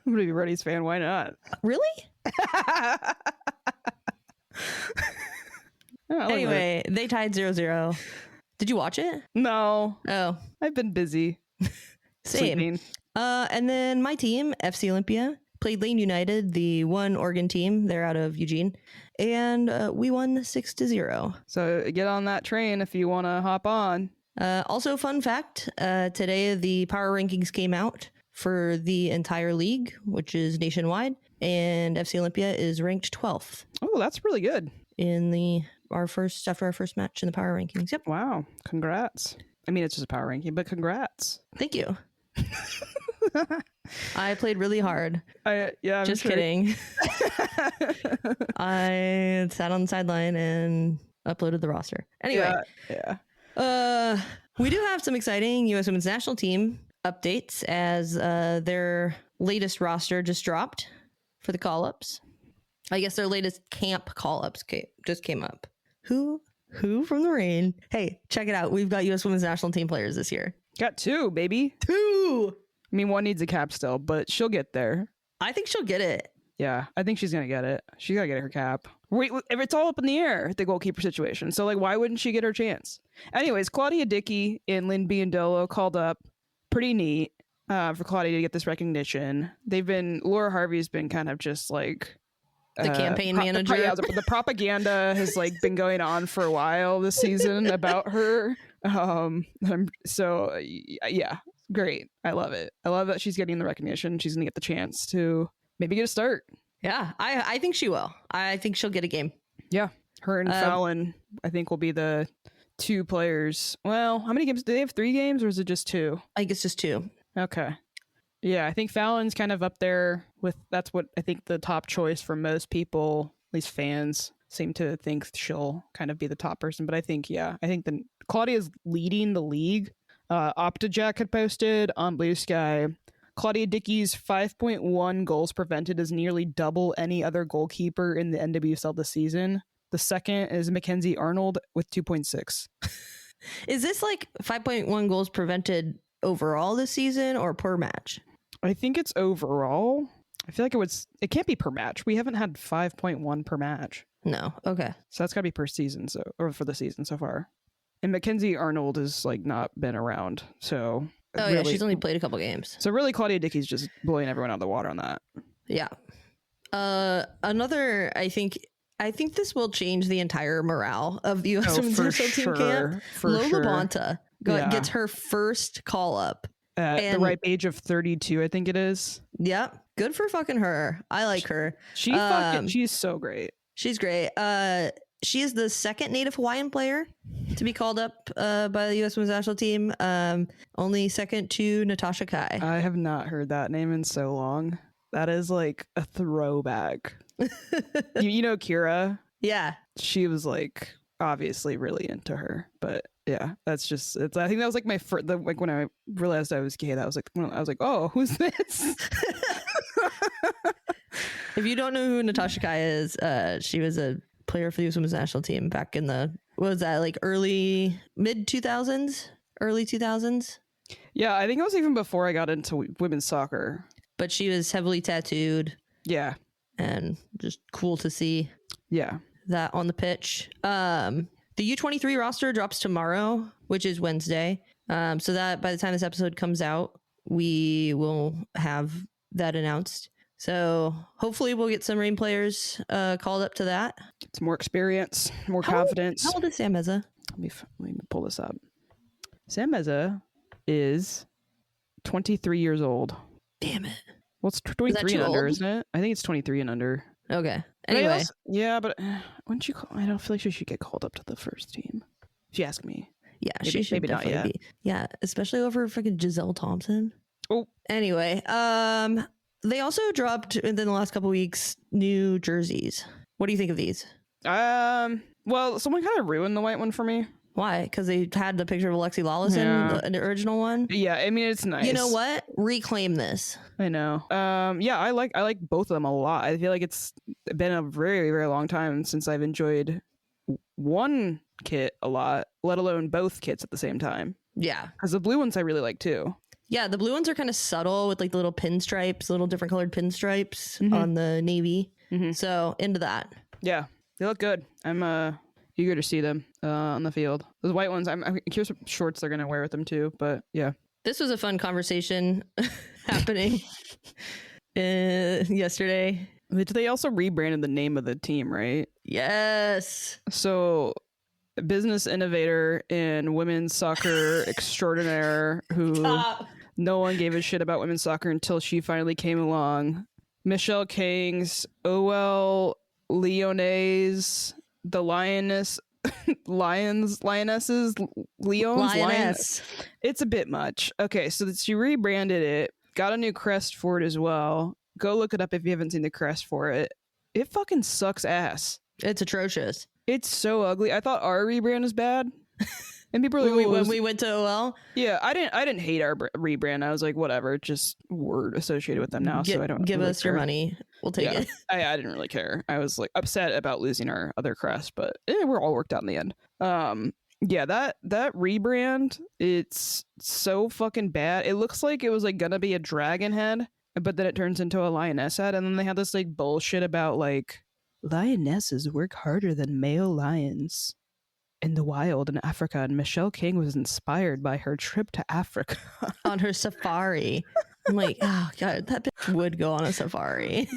I'm gonna be a Roadies fan. Why not? Really? Anyway, they tied 0-0. Did you watch it? No. Oh, I've been busy. Same. Sleeping. And then my team, FC Olympia, played Lane United, the one Oregon team. They're out of Eugene, and we won 6-0. So get on that train if you want to hop on. Also, fun fact: today the power rankings came out for the entire league, which is nationwide, and FC Olympia is ranked 12th. Oh, that's really good. After our first match in the power rankings. Yep. Wow. Congrats. It's just a power ranking, but congrats. Thank you. I played really hard. I'm just kidding. I sat on the sideline and uploaded the roster. Anyway. Yeah. We do have some exciting U.S. Women's National Team updates as their latest roster just dropped for the call-ups. I guess their latest camp call-ups just came up. Who from the rain? Hey, check it out. We've got U.S. Women's National Team players this year. Got 2, baby. 2! One needs a cap still, but she'll get there. I think she'll get it. Yeah, I think she's going to get it. She's got to get her cap. Wait, if it's all up in the air, the goalkeeper situation. So, why wouldn't she get her chance? Anyways, Claudia Dickey and Lynn Biondolo called up. Pretty neat for Claudia to get this recognition. Laura Harvey's been kind of just The campaign manager. The propaganda has like been going on for a while this season about her. So yeah, great. I love it. I love that she's getting the recognition. She's gonna get the chance to maybe get a start. Yeah, I think she will. I think she'll get a game. Yeah, her and Fallon, I think, will be the 2 players. Well, how many games do they have? 3 games, or is it just 2? I think it's just 2. Okay. Yeah, I think Fallon's kind of up there with, that's what I think the top choice for most people, at least fans, seem to think she'll kind of be the top person. But I think the Claudia's leading the league. OptaJack had posted on Bluesky, Claudia Dickey's 5.1 goals prevented is nearly double any other goalkeeper in the NWSL this season. The second is Mackenzie Arnold with 2.6. Is this like 5.1 goals prevented overall this season or per match? I think it's overall. I feel like it can't be per match. We haven't had 5.1 per match. No. Okay. So that's got to be per season, or for the season so far. And Mackenzie Arnold has like not been around, so. Oh really, yeah, she's only played a couple games. So really, Claudia Dickey's just blowing everyone out of the water on that. Yeah. Another, I think this will change the entire morale of the USWNT team camp. Lola Bonta gets her first call up. At the ripe age of 32, I think it is. Yep. Good for fucking her. I like her. She's so great. She's great. She is the second Native Hawaiian player to be called up by the U.S. Women's National Team. Only second to Natasha Kai. I have not heard that name in so long. That is like a throwback. you know Kira? Yeah. She was like obviously really into her, but yeah, that's just I think that was like my first, like when I realized I was gay, that was like when I was like, oh, who's this? If you don't know who Natasha Kai is, she was a player for the U.S. Women's National Team back in the, what was that, like early 2000s? Yeah, I think it was even before I got into women's soccer. But she was heavily tattooed. Yeah. And just cool to see. Yeah. That on the pitch. The U23 roster drops tomorrow, which is Wednesday. So that by the time this episode comes out, we will have that announced. So hopefully we'll get some Reign players called up to that. It's more experience, more confidence. How old is Sam Meza? Let me pull this up. Sam Meza is 23 years old. Damn it. Well, it's 23 and under, isn't it? I think it's 23 and under. Okay. Anyway. But wouldn't you I don't feel like she should get called up to the first team. If you ask me. Yeah, she should maybe definitely not yet. Yeah, especially over freaking Giselle Thompson. Oh. Anyway, they also dropped within the last couple weeks new jerseys. What do you think of these? Well, someone kind of ruined the white one for me. Why? Because they had the picture of Alexi Lawless in the original one. Yeah, I mean it's nice. You know what? Reclaim this. I know. Yeah, I like both of them a lot. I feel like it's been a very, very long time since I've enjoyed one kit a lot, let alone both kits at the same time. Yeah, because the blue ones I really like too. Yeah, the blue ones are kind of subtle with like the little pinstripes, little different colored pinstripes on the navy. So into that. Yeah, they look good. I'm eager to see them on the field. Those white ones, I'm curious what shorts they're gonna wear with them too. But yeah, this was a fun conversation happening yesterday. They also rebranded the name of the team, right? Yes. So, business innovator and women's soccer extraordinaire who no one gave a shit about women's soccer until she finally came along. Michelle King's OL Lyonnaise, the Lioness, Lionesses. It's a bit much. Okay, so she rebranded it, got a new crest for it as well. Go look it up if you haven't seen the crest for it. It fucking sucks ass. It's atrocious. It's so ugly. I thought our rebrand was bad. And people were like, when we went to OL? Yeah, I didn't hate our rebrand. I was like, whatever, just word associated with them now. So I don't give really us care. your money. We'll take it. I didn't really care. I was like upset about losing our other crest, but we're all worked out in the end. Yeah, that rebrand, it's so fucking bad. It looks like it was like gonna be a dragon head, but then it turns into a lioness head, and then they had this like bullshit about like lionesses work harder than male lions in the wild in Africa, and Michelle King was inspired by her trip to Africa on her safari. I'm like, oh god, that bitch would go on a safari.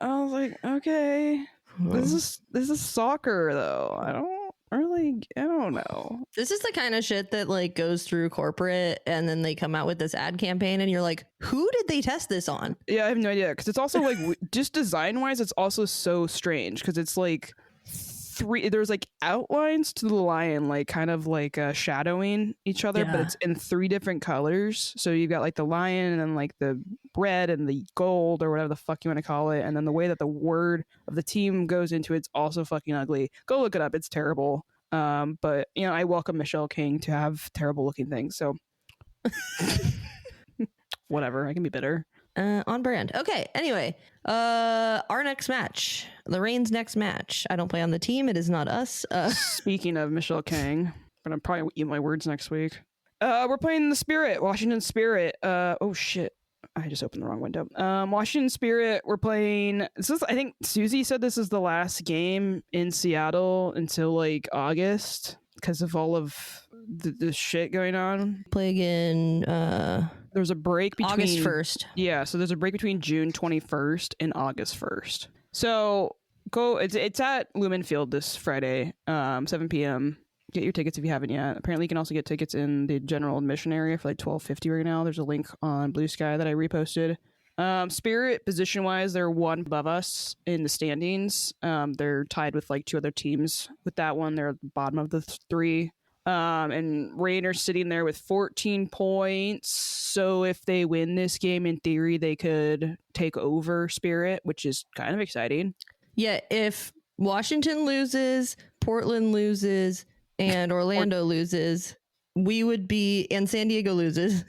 I was like, okay, this is soccer though. I don't know. This is the kind of shit that like goes through corporate and then they come out with this ad campaign and you're like, who did they test this on? Yeah, I have no idea, because it's also like just design wise, it's also so strange because it's like there's like outlines to the lion, like kind of like shadowing each other, but it's in 3 different colors. So you've got like the lion and then like the red and the gold or whatever the fuck you want to call it, and then the way that the word of the team goes into it's also fucking ugly. Go look it up, it's terrible. But you know, I welcome Michelle King to have terrible looking things, so whatever, I can be bitter. On brand. Okay, anyway, our next match, the Reign's next match. I don't play on the team, it is not us. Speaking of Michelle King, but I'm probably eat my words next week. We're playing the Spirit, Washington Spirit. Oh shit, I just opened the wrong window. Washington Spirit, we're playing, this is, I think Susie said this is the last game in Seattle until like August because of all of the shit going on. Play again there's a break between August 1st. Yeah, so there's a break between June 21st and August 1st. So go, it's at Lumen Field this Friday, 7 p.m. Get your tickets if you haven't yet. Apparently you can also get tickets in the general admission area for like $12.50 right now. There's a link on Bluesky that I reposted. Spirit, position wise, they're 1 above us in the standings. They're tied with like 2 other teams with that one. They're at the bottom of the 3. And Rainer's sitting there with 14 points. So if they win this game, in theory, they could take over Spirit, which is kind of exciting. Yeah, if Washington loses, Portland loses, and Orlando loses, we would be, and San Diego loses,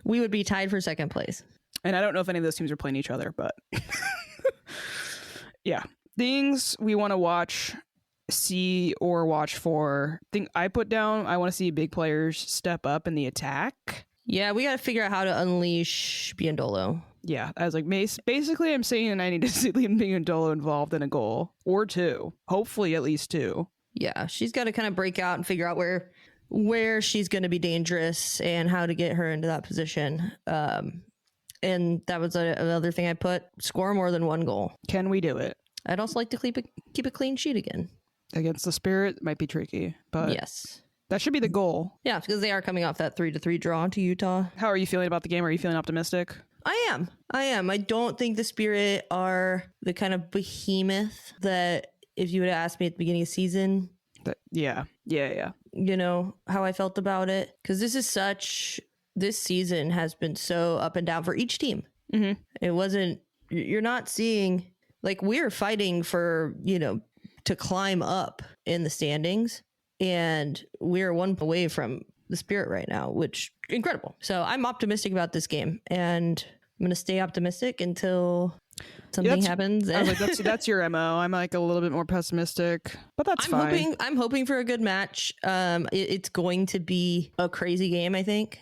we would be tied for 2nd place. And I don't know if any of those teams are playing each other, but yeah. Things we want to see or watch for. Thing I put down, I want to see big players step up in the attack. Yeah, we got to figure out how to unleash Biondolo. Yeah, I was like, basically I'm saying I need to see Liam Biondolo involved in a goal or 2. Hopefully at least 2. Yeah, she's got to kind of break out and figure out where she's going to be dangerous and how to get her into that position. And that was another thing I put, score more than 1 goal. Can we do it? I'd also like to keep a clean sheet again. Against the Spirit might be tricky, but yes, that should be the goal. Yeah, because they are coming off that 3-3 draw to Utah. How are you feeling about the game? Are you feeling optimistic? I am. I don't think the Spirit are the kind of behemoth that if you would have asked me at the beginning of the season. Yeah. You know, how I felt about it. Because this season has been so up and down for each team. Mm-hmm. You're not seeing, like, we're fighting for, you know, to climb up in the standings, and we're 1 away from the Spirit right now, which incredible. So I'm optimistic about this game, and I'm going to stay optimistic until something happens. I was like, that's your MO. I'm like a little bit more pessimistic, but that's fine. I'm hoping for a good match. It's going to be a crazy game, I think,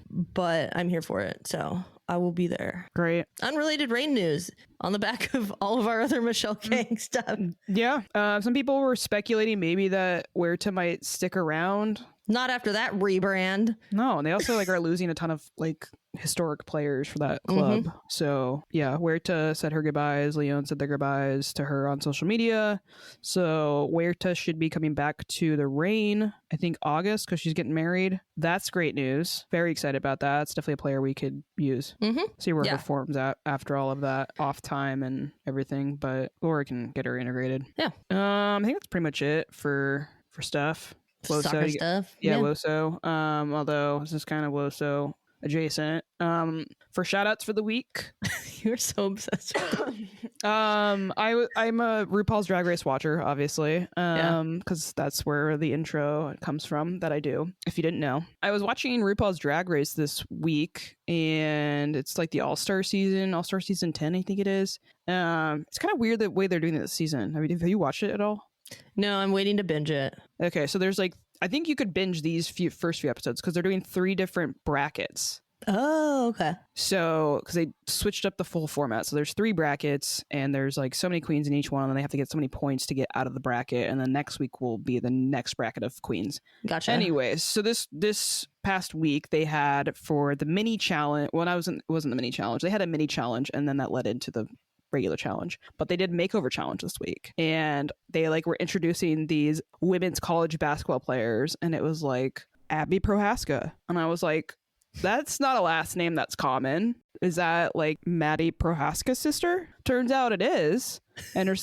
but I'm here for it. So I will be there. Great. Unrelated rain news on the back of all of our other Michelle King stuff. Yeah. Some people were speculating maybe that Huerta might stick around. Not after that rebrand. No, and they also like are losing a ton of like historic players for that club. So yeah, Huerta said her goodbyes. Leon said their goodbyes to her on social media. So Huerta should be coming back to the Reign, I think August, because she's getting married. That's great news. Very excited about that. It's definitely a player we could use. See where her form's at after all of that off time and everything. But Laura can get her integrated. Yeah. I think that's pretty much it for stuff. Soccer stuff. Yeah, WOSO. Although this is kind of WOSO adjacent. For shoutouts for the week. You're so obsessed with it. I'm a RuPaul's Drag Race watcher, obviously. Because that's where the intro comes from that I do, if you didn't know. I was watching RuPaul's Drag Race this week, and it's like the All-Star season 10, I think it is. It's kind of weird the way they're doing it this season. I mean, have you watched it at all? No, I'm waiting to binge it. Okay, so there's like, I think you could binge these first few episodes because they're doing 3 different brackets. Oh, okay. So, because they switched up the full format. So there's 3 brackets, and there's like so many queens in each one, and then they have to get so many points to get out of the bracket. And then next week will be the next bracket of queens. Gotcha. Anyways, so this past week they had for the mini challenge. Well, it wasn't the mini challenge. They had a mini challenge, and then that led into the regular challenge, but they did makeover challenge this week, and they like were introducing these women's college basketball players, and it was like Abby Prohaska, and I was like, that's not a last name that's common. Is that like Maddie Prohaska's sister? Turns out it is. And her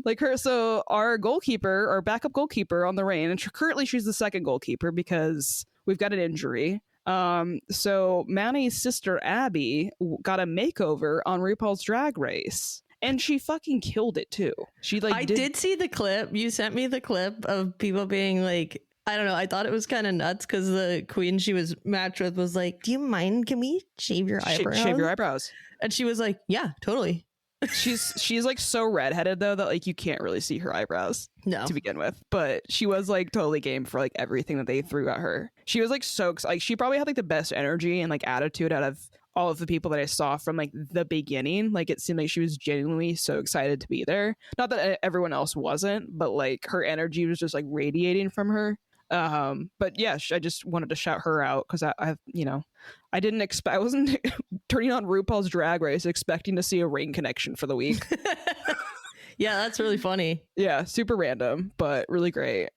like her, so our goalkeeper, our backup goalkeeper on the Reign, and currently she's the second goalkeeper because we've got an injury. So Maddie's sister Abby got a makeover on RuPaul's Drag Race, and she fucking killed it too. She like I did see the clip. You sent me the clip of people being like, I don't know. I thought it was kind of nuts because the queen she was matched with was like, do you mind? Can we shave your eyebrows? Shave your eyebrows. And she was like, yeah, totally. She's like so redheaded though that like you can't really see her eyebrows to begin with, but she was like totally game for like everything that they threw at her. She was like so like she probably had like the best energy and like attitude out of all of the people that I saw from like the beginning. Like it seemed like she was genuinely so excited to be there. Not that everyone else wasn't, but like her energy was just like radiating from her. But yeah, I just wanted to shout her out because I you know, I didn't expect, I wasn't turning on RuPaul's Drag Race expecting to see a Reign connection for the week. Yeah, that's really funny. Yeah, super random, but really great.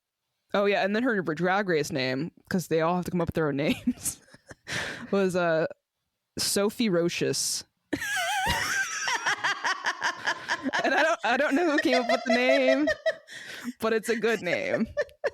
Oh yeah, and then her Drag Race name, because they all have to come up with their own names, was Sophie Rochus. And I don't know who came up with the name, but it's a good name.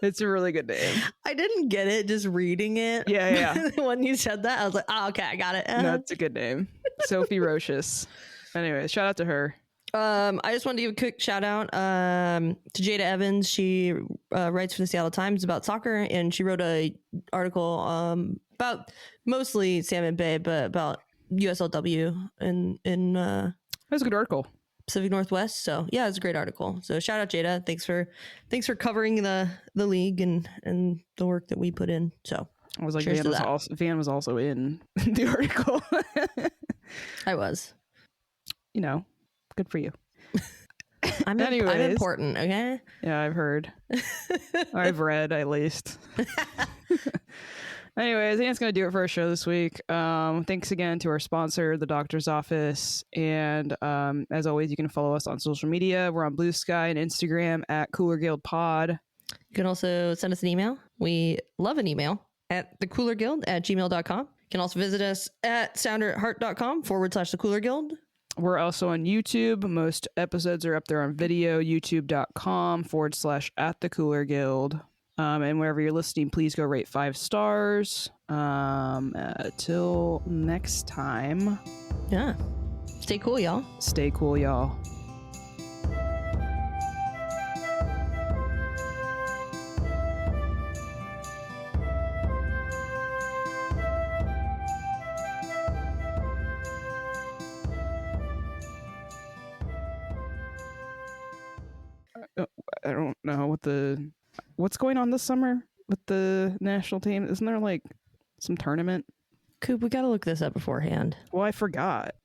It's a really good name. I didn't get it just reading it. Yeah. When you said that, I was like, oh, okay, I got it. No, it's a good name. Sophie Rochus. Anyway, shout out to her. I just wanted to give a quick shout out to Jada Evans. She writes for the Seattle Times about soccer, and she wrote a article about mostly Salmon Bay, but about USLW in That was a good article. Pacific Northwest. So yeah, it's a great article. So shout out Jada. Thanks for covering the league and the work that we put in. So I was like, Van was also in the article. I was. You know, good for you. I'm important, okay? Yeah, I've heard. I've read, at least. Anyways, I think that's going to do it for our show this week. Thanks again to our sponsor, The Doctor's Office. And as always, you can follow us on social media. We're on Bluesky and Instagram at Cooler Guild Pod. You can also send us an email. We love an email at thecoolerguild@gmail.com. You can also visit us at sounderatheart.com/The Cooler Guild. We're also on YouTube. Most episodes are up there on video, youtube.com/@thecoolerguild. And wherever you're listening, please go rate 5 stars. Till next time. Yeah. Stay cool, y'all. Stay cool, y'all. I don't know what's going on this summer with the national team. Isn't there like some tournament? Coop, we gotta look this up beforehand. Well, I forgot.